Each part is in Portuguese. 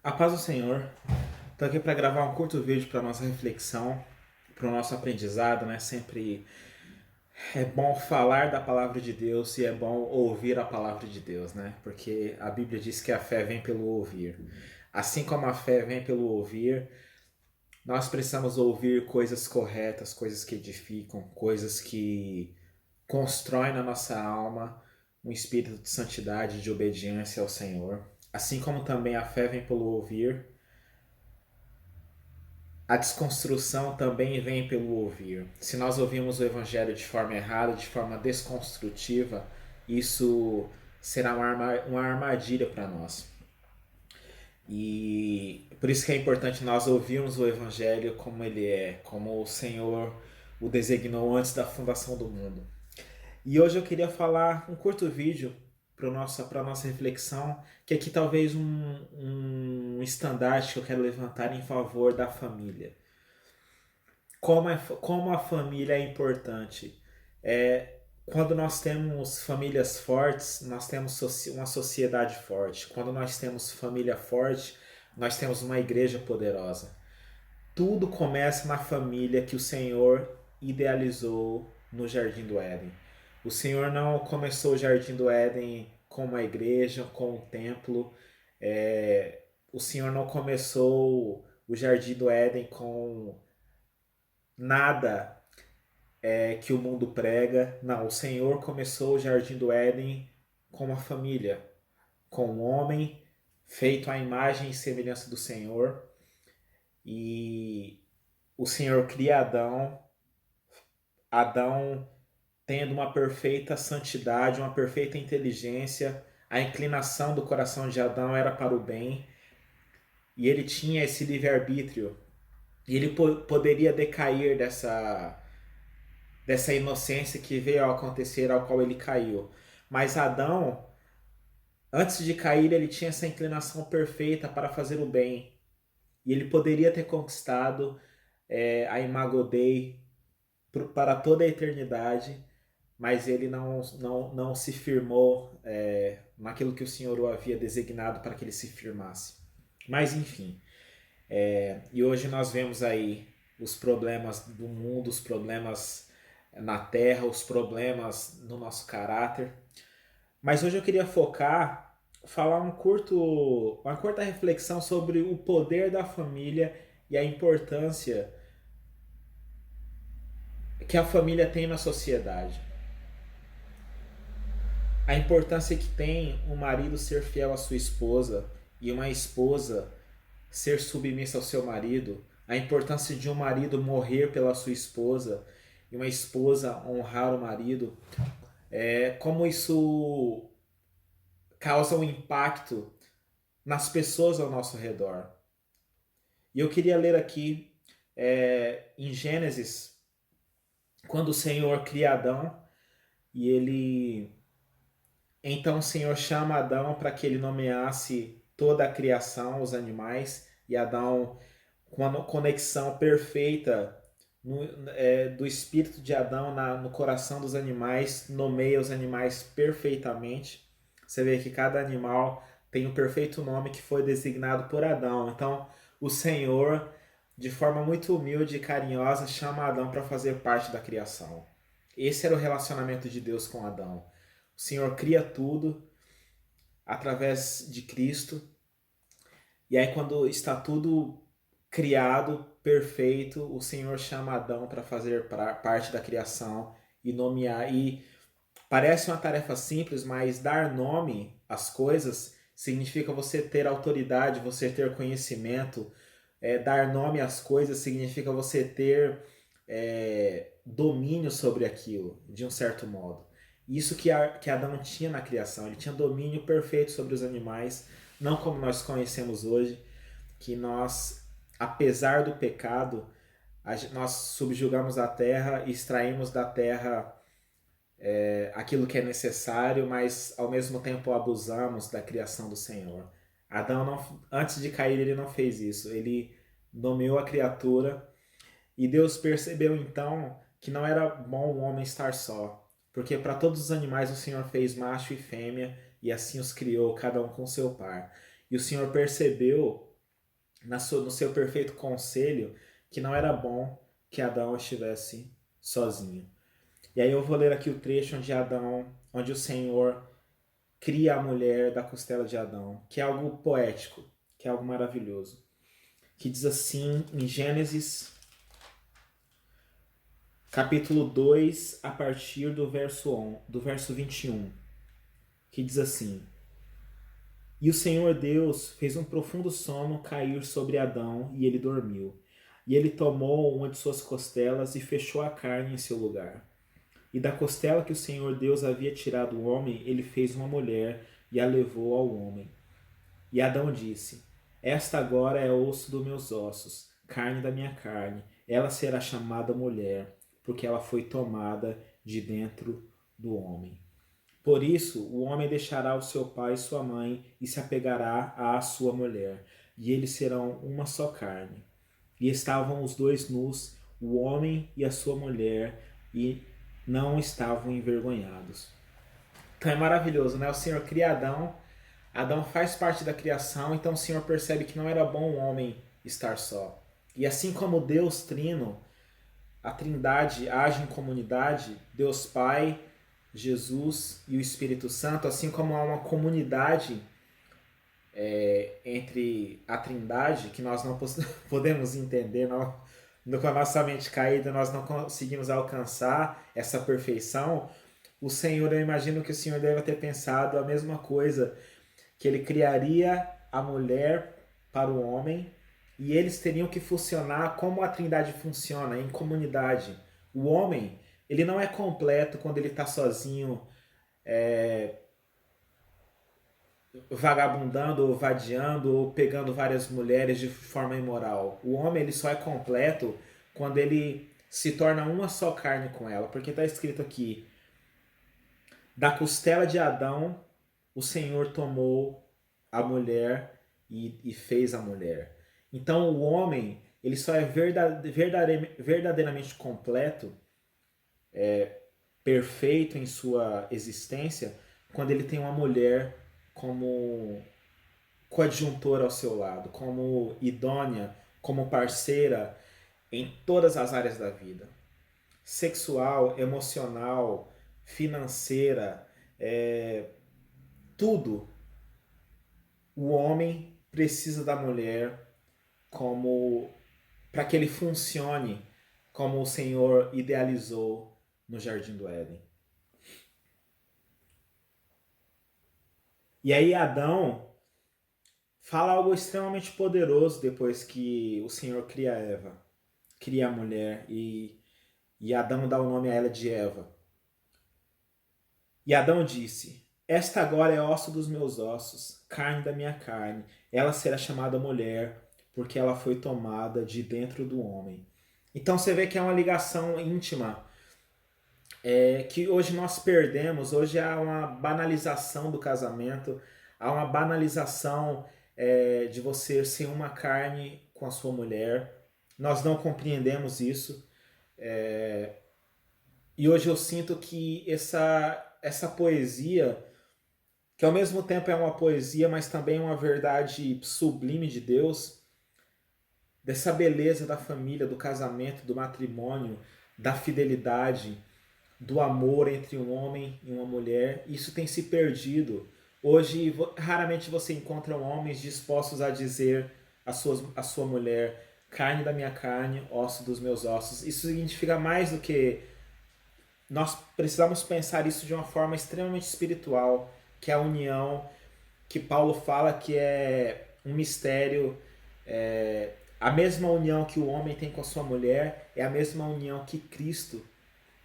A paz do Senhor. Estou aqui para gravar um curto vídeo para nossa reflexão, para o nosso aprendizado, né? Sempre é bom falar da palavra de Deus e é bom ouvir a palavra de Deus, né? Porque a Bíblia diz que a fé vem pelo ouvir. Assim como a fé vem pelo ouvir, nós precisamos ouvir coisas corretas, coisas que edificam, coisas que constroem na nossa alma um espírito de santidade, de obediência ao Senhor. Assim como também a fé vem pelo ouvir, a desconstrução também vem pelo ouvir. Se nós ouvimos o evangelho de forma errada, de forma desconstrutiva, isso será uma armadilha para nós. E por isso que é importante nós ouvirmos o evangelho como ele é, como o Senhor o designou antes da fundação do mundo. E hoje eu queria falar um curto vídeo para nossa reflexão, que aqui talvez um estandarte que eu quero levantar em favor da família. Como a família é importante. Quando nós temos famílias fortes, nós temos uma sociedade forte. Quando nós temos família forte, nós temos uma igreja poderosa. Tudo começa na família que o Senhor idealizou no Jardim do Éden. O Senhor não começou o Jardim do Éden com uma igreja, com um templo. O Senhor não começou o Jardim do Éden com nada que o mundo prega. Não, o Senhor começou o Jardim do Éden com uma família, com um homem feito à imagem e semelhança do Senhor. E o Senhor cria Adão, Adão tendo uma perfeita santidade, uma perfeita inteligência. A inclinação do coração de Adão era para o bem, e ele tinha esse livre-arbítrio, e ele poderia decair dessa inocência que veio a acontecer ao qual ele caiu. Mas Adão, antes de cair, ele tinha essa inclinação perfeita para fazer o bem. E ele poderia ter conquistado a Imago Dei para toda a eternidade, mas ele não se firmou naquilo que o Senhor o havia designado para que ele se firmasse. Mas enfim, e hoje nós vemos aí os problemas do mundo, os problemas na terra, os problemas no nosso caráter. Mas hoje eu queria falar uma curta reflexão sobre o poder da família e a importância que a família tem na sociedade. A importância que tem um marido ser fiel à sua esposa e uma esposa ser submissa ao seu marido, a importância de um marido morrer pela sua esposa e uma esposa honrar o marido, como isso causa um impacto nas pessoas ao nosso redor. E eu queria ler aqui em Gênesis, quando o Senhor cria Adão, e ele então o Senhor chama Adão para que ele nomeasse toda a criação, os animais, e Adão, com uma conexão perfeita do espírito de Adão no coração dos animais, nomeia os animais perfeitamente. Você vê que cada animal tem um perfeito nome que foi designado por Adão. Então, o Senhor, de forma muito humilde e carinhosa, chama Adão para fazer parte da criação. Esse era o relacionamento de Deus com Adão. O Senhor cria tudo através de Cristo. E aí, quando está tudo criado, perfeito, o Senhor chama Adão para fazer parte da criação e nomear. E parece uma tarefa simples, mas dar nome às coisas significa você ter autoridade, você ter conhecimento. Dar nome às coisas significa você ter domínio sobre aquilo, de um certo modo. Isso que Adão tinha na criação, ele tinha domínio perfeito sobre os animais, não como nós conhecemos hoje, que nós, apesar do pecado, nós subjugamos a terra e extraímos da terra aquilo que é necessário, mas ao mesmo tempo abusamos da criação do Senhor. Adão, antes de cair, ele não fez isso. Ele nomeou a criatura e Deus percebeu então que não era bom o homem estar só, porque para todos os animais o Senhor fez macho e fêmea e assim os criou, cada um com seu par. E o Senhor percebeu no seu perfeito conselho, que não era bom que Adão estivesse sozinho. E aí eu vou ler aqui o trecho onde o Senhor cria a mulher da costela de Adão, que é algo poético, que é algo maravilhoso. Que diz assim em Gênesis, capítulo 2, a partir do verso 21, que diz assim: E o Senhor Deus fez um profundo sono cair sobre Adão, e ele dormiu. E ele tomou uma de suas costelas e fechou a carne em seu lugar. E da costela que o Senhor Deus havia tirado o homem, ele fez uma mulher e a levou ao homem. E Adão disse: Esta agora é osso dos meus ossos, carne da minha carne. Ela será chamada mulher, porque ela foi tomada de dentro do homem. Por isso, o homem deixará o seu pai e sua mãe e se apegará à sua mulher, e eles serão uma só carne. E estavam os dois nus, o homem e a sua mulher, e não estavam envergonhados. Então é maravilhoso, né? O Senhor cria Adão, Adão faz parte da criação, então o Senhor percebe que não era bom o homem estar só. E assim como Deus Trino, a Trindade age em comunidade, Deus Pai, Jesus e o Espírito Santo, assim como há uma comunidade entre a Trindade, que nós não podemos entender, com a nossa mente caída nós não conseguimos alcançar essa perfeição, o Senhor, eu imagino que o Senhor deve ter pensado a mesma coisa, que ele criaria a mulher para o homem e eles teriam que funcionar como a Trindade funciona, em comunidade. O homem, ele não é completo quando ele está sozinho, vagabundando ou vadiando ou pegando várias mulheres de forma imoral. O homem, ele só é completo quando ele se torna uma só carne com ela, porque está escrito aqui: da costela de Adão o Senhor tomou a mulher e fez a mulher. Então o homem, ele só é verdadeiramente completo, perfeito em sua existência, quando ele tem uma mulher como coadjuntora ao seu lado, como idônea, como parceira em todas as áreas da vida. Sexual, emocional, financeira, tudo. O homem precisa da mulher como para que ele funcione como o Senhor idealizou no Jardim do Éden. E aí Adão fala algo extremamente poderoso depois que o Senhor cria Eva, cria a mulher e Adão dá o nome a ela de Eva. E Adão disse: Esta agora é osso dos meus ossos, carne da minha carne. Ela será chamada mulher, porque ela foi tomada de dentro do homem. Então você vê que é uma ligação íntima, que hoje nós perdemos. Hoje há uma banalização do casamento, há uma banalização de você ser uma carne com a sua mulher. Nós não compreendemos isso. E hoje eu sinto que essa poesia, que ao mesmo tempo é uma poesia, mas também é uma verdade sublime de Deus, dessa beleza da família, do casamento, do matrimônio, da fidelidade, do amor entre um homem e uma mulher, isso tem se perdido. Hoje, raramente você encontra homens dispostos a dizer à sua mulher: carne da minha carne, osso dos meus ossos. Isso significa mais do que... Nós precisamos pensar isso de uma forma extremamente espiritual, que é a união que Paulo fala que é um mistério. A mesma união que o homem tem com a sua mulher é a mesma união que Cristo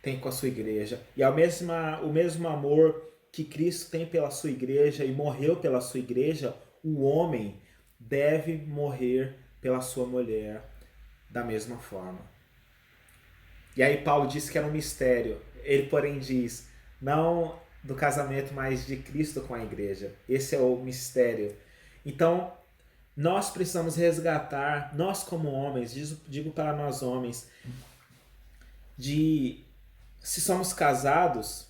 tem com a sua igreja. E o mesmo amor que Cristo tem pela sua igreja e morreu pela sua igreja, o homem deve morrer pela sua mulher da mesma forma. E aí Paulo diz que era um mistério. Ele, porém, diz, não do casamento, mas de Cristo com a igreja. Esse é o mistério. Então, nós precisamos resgatar, nós como homens, digo para nós homens, se somos casados,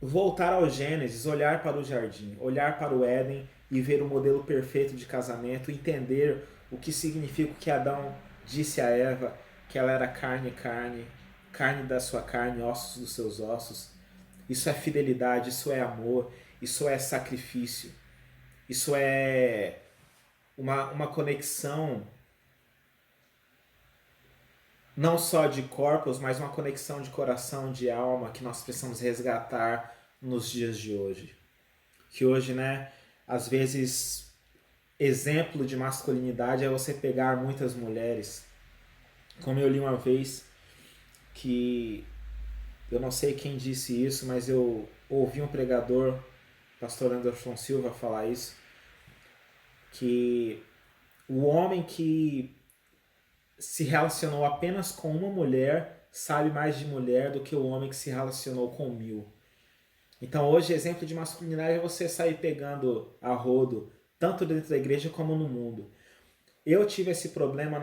voltar ao Gênesis, olhar para o jardim, olhar para o Éden e ver o modelo perfeito de casamento, entender o que significa o que Adão disse a Eva, que ela era carne, carne da sua carne, ossos dos seus ossos. Isso é fidelidade, isso é amor, isso é sacrifício, isso é uma conexão não só de corpos, mas uma conexão de coração, de alma, que nós precisamos resgatar nos dias de hoje. Que hoje, né, às vezes, exemplo de masculinidade é você pegar muitas mulheres. Como eu li uma vez, que eu não sei quem disse isso, mas eu ouvi um pregador, pastor Anderson Silva, falar isso, que o homem que se relacionou apenas com uma mulher sabe mais de mulher do que o homem que se relacionou com 1000. Então hoje exemplo de masculinidade é você sair pegando a rodo, tanto dentro da igreja como no mundo. Eu tive esse problema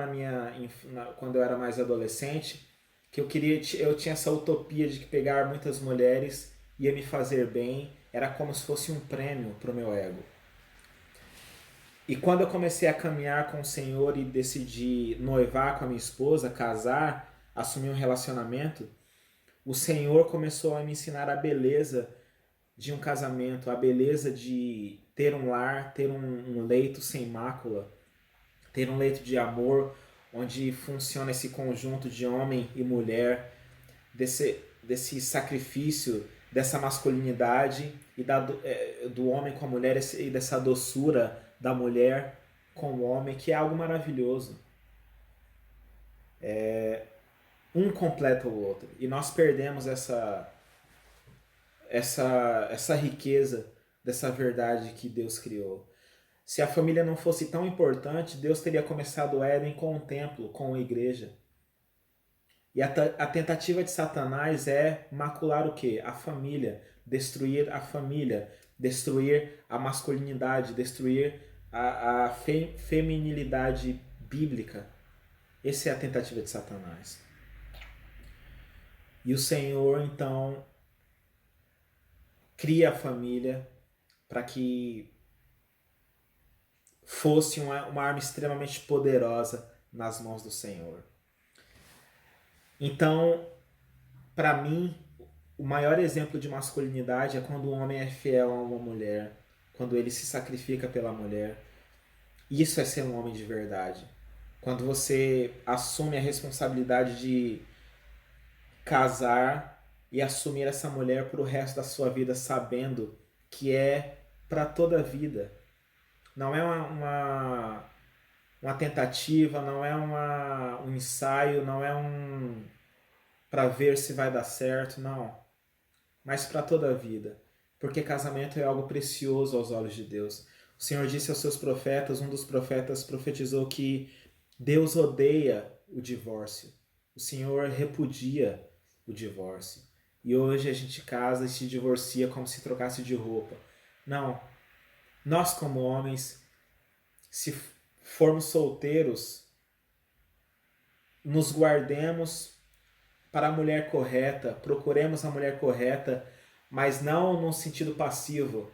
quando eu era mais adolescente, que eu tinha essa utopia de que pegar muitas mulheres ia me fazer bem, era como se fosse um prêmio para o meu ego. E quando eu comecei a caminhar com o Senhor e decidi noivar com a minha esposa, casar, assumir um relacionamento, o Senhor começou a me ensinar a beleza de um casamento, a beleza de ter um lar, ter um leito sem mácula, ter um leito de amor, onde funciona esse conjunto de homem e mulher, desse sacrifício, dessa masculinidade e do homem com a mulher e dessa doçura da mulher com o homem, que é algo maravilhoso. Um completa o outro. E nós perdemos essa riqueza dessa verdade que Deus criou. Se a família não fosse tão importante, Deus teria começado o Éden com o templo, com a igreja. E a tentativa de Satanás é macular o quê? A família, destruir a família, destruir a masculinidade, destruir a feminilidade bíblica. Essa é a tentativa de Satanás. E o Senhor, então, cria a família para que fosse uma arma extremamente poderosa nas mãos do Senhor. Então, para mim, o maior exemplo de masculinidade é quando um homem é fiel a uma mulher, quando ele se sacrifica pela mulher. Isso é ser um homem de verdade. Quando você assume a responsabilidade de casar e assumir essa mulher para o resto da sua vida, sabendo que é para toda a vida. Não é uma tentativa, não é um ensaio, não é para ver se vai dar certo, não. Mas para toda a vida. Porque casamento é algo precioso aos olhos de Deus. O Senhor disse aos seus profetas, um dos profetas profetizou que Deus odeia o divórcio. O Senhor repudia o divórcio. E hoje a gente casa e se divorcia como se trocasse de roupa. Não. Nós como homens, se formos solteiros, nos guardemos para a mulher correta, procuremos a mulher correta, mas não no sentido passivo.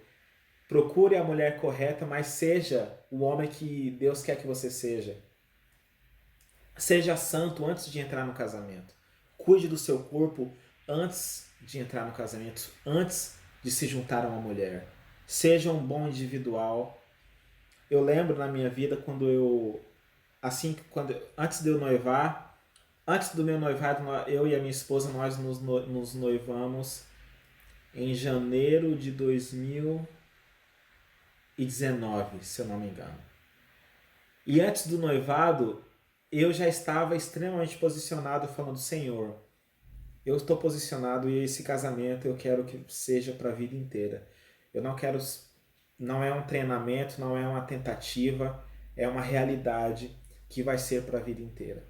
Procure a mulher correta, mas seja o homem que Deus quer que você seja. Seja santo antes de entrar no casamento. Cuide do seu corpo antes de entrar no casamento, antes de se juntar a uma mulher. Seja um bom individual. Eu lembro na minha vida antes de eu noivar, antes do meu noivado, eu e a minha esposa, nós nos noivamos em janeiro de 2019, se eu não me engano. E antes do noivado, eu já estava extremamente posicionado falando, Senhor, eu estou posicionado e esse casamento eu quero que seja para a vida inteira. Eu não quero, não é um treinamento, não é uma tentativa, é uma realidade que vai ser para a vida inteira.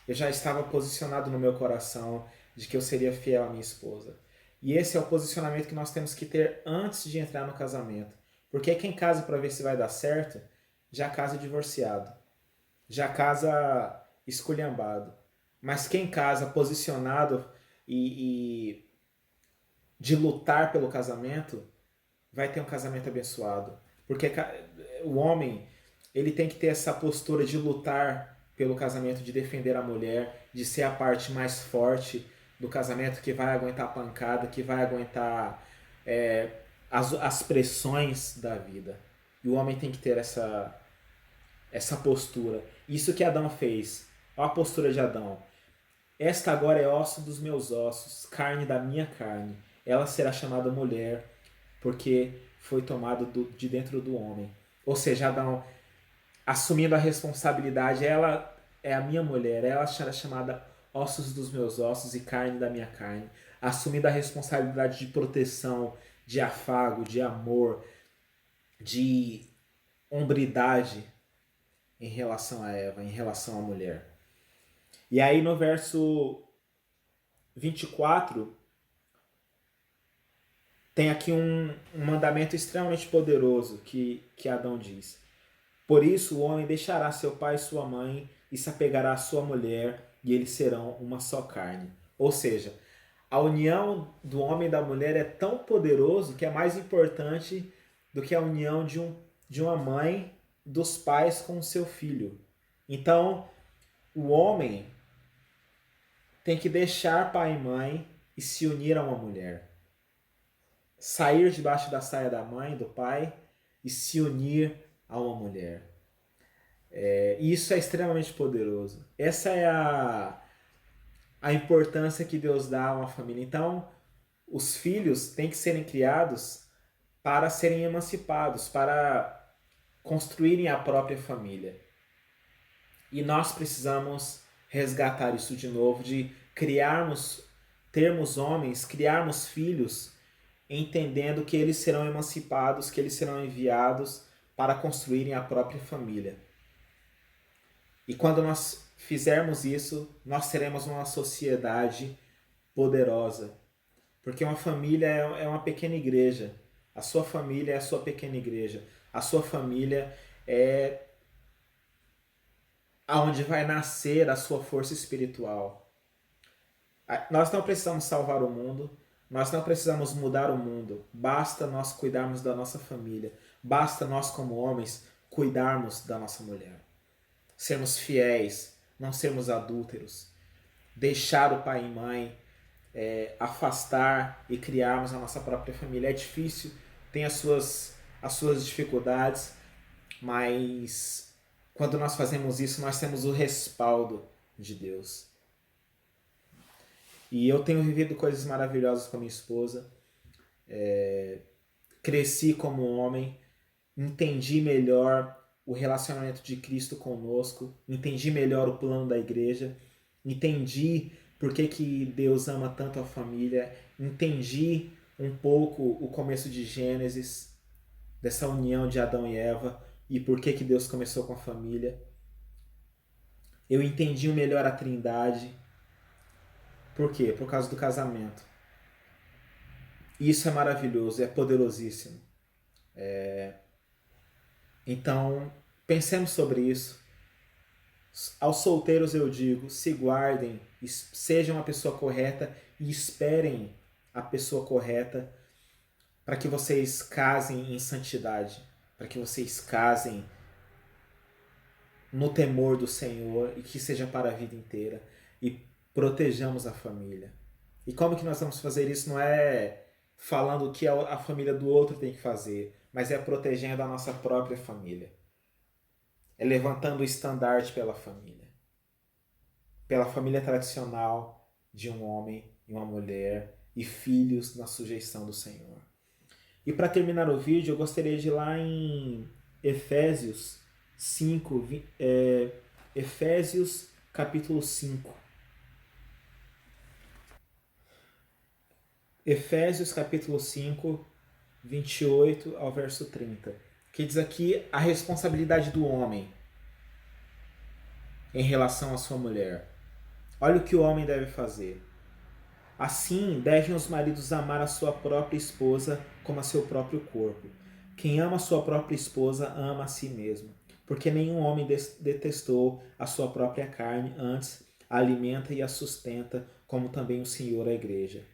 Eu já estava posicionado no meu coração de que eu seria fiel à minha esposa. E esse é o posicionamento que nós temos que ter antes de entrar no casamento. Porque quem casa para ver se vai dar certo, já casa divorciado. Já casa esculhambado. Mas quem casa posicionado e de lutar pelo casamento, vai ter um casamento abençoado. Porque o homem, ele tem que ter essa postura de lutar pelo casamento, de defender a mulher, de ser a parte mais forte do casamento, que vai aguentar a pancada, que vai aguentar as pressões da vida. E o homem tem que ter essa postura. Isso que Adão fez. Olha a postura de Adão. Esta agora é osso dos meus ossos, carne da minha carne. Ela será chamada mulher, porque foi tomada de dentro do homem. Ou seja, Adão, assumindo a responsabilidade, ela é a minha mulher, ela será chamada ossos dos meus ossos e carne da minha carne. Assumindo a responsabilidade de proteção, de afago, de amor, de hombridade em relação a Eva, em relação à mulher. E aí no verso 24, tem aqui um mandamento extremamente poderoso que Adão diz. Por isso o homem deixará seu pai e sua mãe e se apegará à sua mulher e eles serão uma só carne. Ou seja, a união do homem e da mulher é tão poderoso que é mais importante do que a união de uma mãe, dos pais com o seu filho. Então, o homem tem que deixar pai e mãe e se unir a uma mulher. Sair debaixo da saia da mãe, do pai, e se unir a uma mulher. E isso é extremamente poderoso. Essa é a importância que Deus dá a uma família. Então, os filhos têm que serem criados para serem emancipados, para construírem a própria família. E nós precisamos resgatar isso de novo, de termos homens, criarmos filhos, entendendo que eles serão emancipados, que eles serão enviados para construírem a própria família. E quando nós fizermos isso, nós teremos uma sociedade poderosa. Porque uma família é uma pequena igreja. A sua família é a sua pequena igreja. A sua família é aonde vai nascer a sua força espiritual. Nós não precisamos salvar o mundo, nós não precisamos mudar o mundo. Basta nós cuidarmos da nossa família. Basta nós, como homens, cuidarmos da nossa mulher. Sermos fiéis, não sermos adúlteros. Deixar o pai e mãe, afastar e criarmos a nossa própria família. É difícil, tem as suas dificuldades, mas quando nós fazemos isso, nós temos o respaldo de Deus. E eu tenho vivido coisas maravilhosas com a minha esposa. Cresci como homem, entendi melhor o relacionamento de Cristo conosco, entendi melhor o plano da igreja, entendi por que Deus ama tanto a família, entendi um pouco o começo de Gênesis, dessa união de Adão e Eva, e por que Deus começou com a família. Eu entendi melhor a Trindade. Por quê? Por causa do casamento. Isso é maravilhoso, é poderosíssimo. Então, pensemos sobre isso. Aos solteiros eu digo, se guardem, sejam a pessoa correta e esperem a pessoa correta para que vocês casem em santidade, para que vocês casem no temor do Senhor e que seja para a vida inteira. E protejamos a família. E como que nós vamos fazer isso? Não é falando o que a família do outro tem que fazer, mas é protegendo a nossa própria família. É levantando o estandarte pela família tradicional de um homem e uma mulher e filhos na sujeição do Senhor. E para terminar o vídeo, eu gostaria de ir lá em Efésios 5, Efésios capítulo 5. Efésios capítulo 5, 28 ao verso 30. Que diz aqui a responsabilidade do homem em relação à sua mulher. Olha o que o homem deve fazer. Assim, devem os maridos amar a sua própria esposa como a seu próprio corpo. Quem ama a sua própria esposa ama a si mesmo, porque nenhum homem detestou a sua própria carne, antes a alimenta e a sustenta, como também o Senhor a igreja.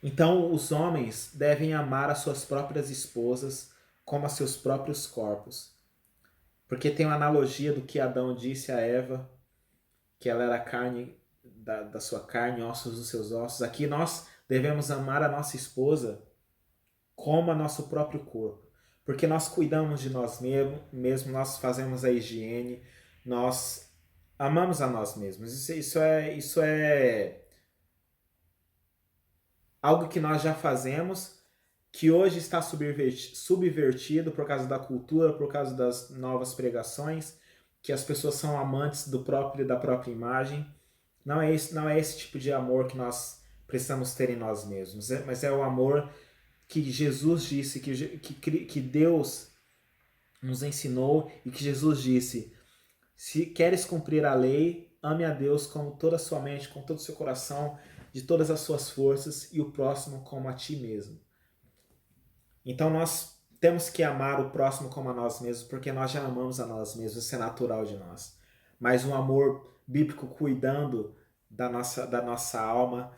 Então, os homens devem amar as suas próprias esposas como a seus próprios corpos. Porque tem uma analogia do que Adão disse a Eva, que ela era carne da sua carne, ossos dos seus ossos. Aqui nós devemos amar a nossa esposa como a nosso próprio corpo. Porque nós cuidamos de nós mesmos, nós fazemos a higiene, nós amamos a nós mesmos. Isso é algo que nós já fazemos, que hoje está subvertido por causa da cultura, por causa das novas pregações, que as pessoas são amantes da própria imagem. Não é esse tipo de amor que nós precisamos ter em nós mesmos, mas é o amor que Jesus disse, que Deus nos ensinou e que Jesus disse: se queres cumprir a lei, ame a Deus com toda a sua mente, com todo o seu coração, de todas as suas forças, e o próximo como a ti mesmo. Então nós temos que amar o próximo como a nós mesmos, porque nós já amamos a nós mesmos, isso é natural de nós. Mas um amor bíblico cuidando da nossa alma,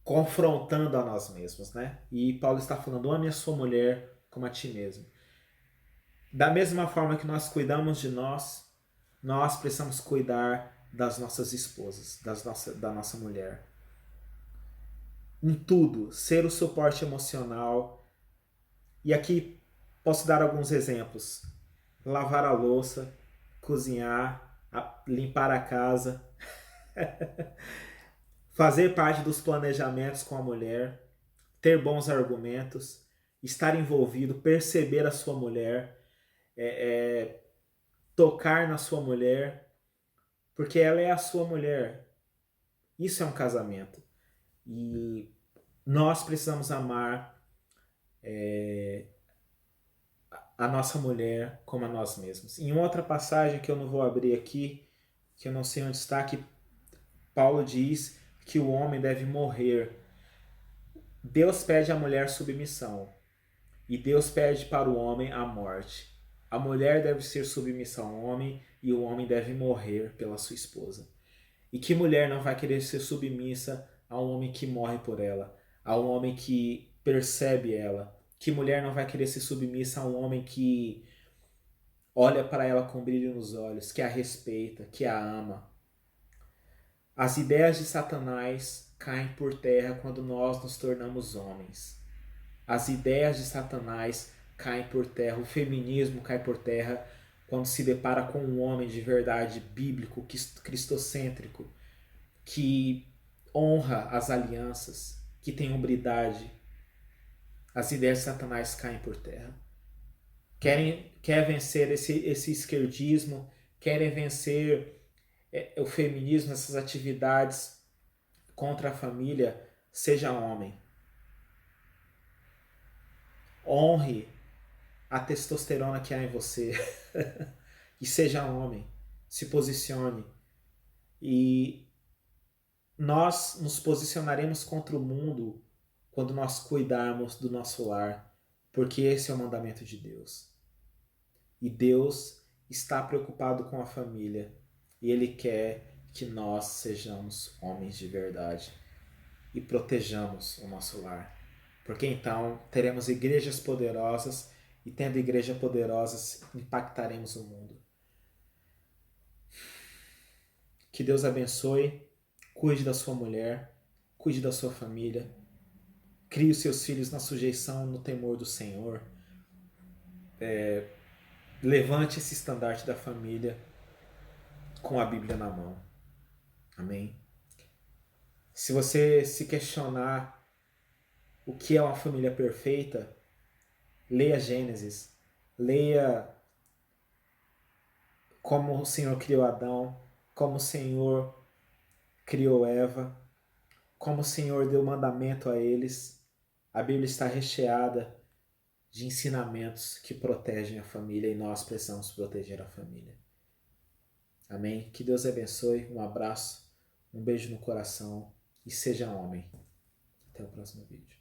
confrontando a nós mesmos, né? E Paulo está falando: ame a sua mulher como a ti mesmo. Da mesma forma que nós cuidamos de nós, nós precisamos cuidar das nossas esposas, da nossa mulher. Em tudo, ser o suporte emocional. E aqui posso dar alguns exemplos: lavar a louça, cozinhar, limpar a casa, fazer parte dos planejamentos com a mulher, ter bons argumentos, estar envolvido, perceber a sua mulher, tocar na sua mulher, porque ela é a sua mulher. Isso é um casamento. E nós precisamos amar a nossa mulher como a nós mesmos. Em outra passagem que eu não vou abrir aqui, que eu não sei onde está, que Paulo diz que o homem deve morrer. Deus pede à mulher submissão e Deus pede para o homem a morte. A mulher deve ser submissa ao homem e o homem deve morrer pela sua esposa. E que mulher não vai querer ser submissa a um homem que morre por ela, a um homem que percebe ela? Que mulher não vai querer ser submissa a um homem que olha para ela com brilho nos olhos, que a respeita, que a ama? As ideias de Satanás caem por terra quando nós nos tornamos homens. As ideias de Satanás caem por terra, o feminismo cai por terra quando se depara com um homem de verdade bíblico, cristocêntrico, que honra as alianças, que tem hombridade. As ideias de Satanás caem por terra. Quer vencer esse esquerdismo, querem vencer o feminismo, essas atividades contra a família. Seja homem. Honre a testosterona que há em você. E seja homem. Se posicione. E nós nos posicionaremos contra o mundo quando nós cuidarmos do nosso lar, porque esse é o mandamento de Deus. E Deus está preocupado com a família e Ele quer que nós sejamos homens de verdade e protejamos o nosso lar, porque então teremos igrejas poderosas e, tendo igrejas poderosas, impactaremos o mundo. Que Deus abençoe. Cuide da sua mulher, cuide da sua família, crie os seus filhos na sujeição, no temor do Senhor. Levante esse estandarte da família com a Bíblia na mão. Amém? Se você se questionar o que é uma família perfeita, leia Gênesis, leia como o Senhor criou Adão, como o Senhor criou Eva, como o Senhor deu mandamento a eles. A Bíblia está recheada de ensinamentos que protegem a família e nós precisamos proteger a família. Amém? Que Deus abençoe. Um abraço, um beijo no coração e seja homem. Até o próximo vídeo.